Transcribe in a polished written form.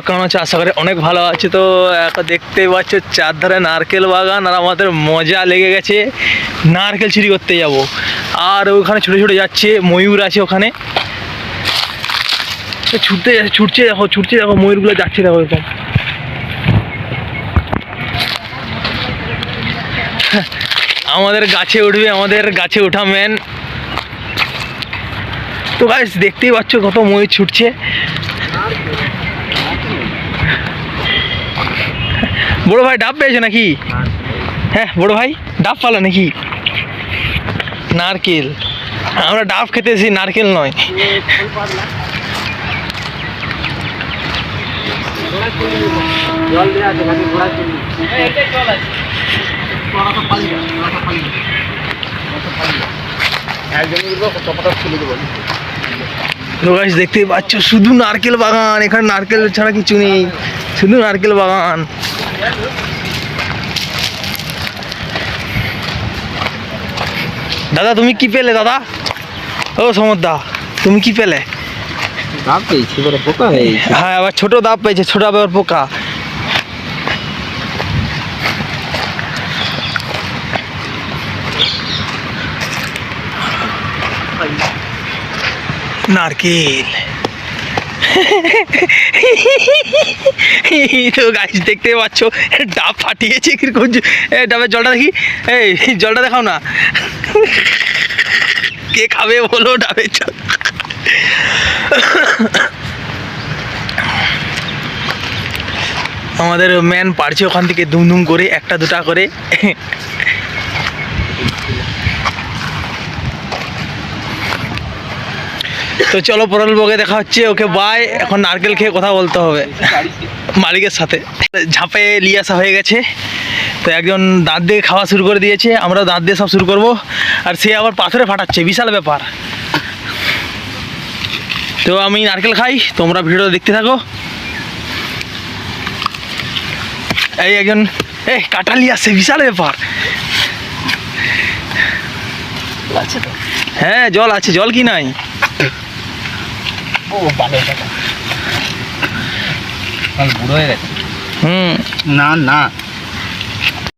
কেমন আছে? আশা করি অনেক ভালো আছে। তো এখন দেখতেই পাচ্ছ চারধারে নারকেল বাগান, আর আমাদের মজা লেগে গেছে। নারকেল চুরি করতে যাব, আর ওখানে ছুটে ছুটে যাচ্ছে, ময়ূর আছে ওখানে, ছুটছে দেখো ময়ূরগুলো যাচ্ছে দেখো এরকম। আমাদের গাছে উঠবে, আমাদের গাছে ওঠা ম্যান। তো গাইস দেখতেই পাচ্ছ কত ময়ূর ছুটছে। বড় ভাই ডাব পেয়েছে নাকি? হ্যাঁ বড় ভাই ডাব পালো নাকি? নারকেল, আমরা ডাব খেতেছি, নারকেল নয়। দেখতেই পাচ্ছ শুধু নারকেল বাগান, এখানে নারকেল ছাড়া কিছু নেই, শুধু নারকেল বাগান। দাদা তুমি কি পেলে? দাদা ও সমরদা তুমি কি পেলে? ডাব পেয়েছি, পোকা হয়েছে। হ্যাঁ আবার ছোট ডাব পেয়েছে, ছোট আবার পোকা। নারকেল। তো গাছ দেখতে পাচ্ছ ডাব ফাটিয়েছে কিরকম। ডাবের জলটা দেখি, এই জলটা দেখাও না। কে খাবে বলো ডাবের জল? আমাদের ম্যান পারছে ওখান থেকে দুম করে একটা দুটা করে। তো চলো পরের ব্লগে দেখা হচ্ছে। Okay bye. এখন নারকেল খেয়ে কথা বলতে হবে মালিকের সাথে। ঝাঁপে নিয়ে আসা হয়ে গেছে, তো একজন দাঁত দিয়ে খাওয়া শুরু করে দিয়েছে, আমরা দাঁত দিয়ে সব শুরু করব। আর সে আবার পাথরে ফাটাচ্ছে, বিশাল ব্যাপার। তো আমি নারকেল খাই, তোমরা ভিডিওটা দেখতে থাকো। এই একজন কাটা নিয়ে আসছে, বিশাল ব্যাপার। হ্যাঁ জল আছে, জল কি নাই? ও ভালো বুড়ো হয়ে গেছে। হুম না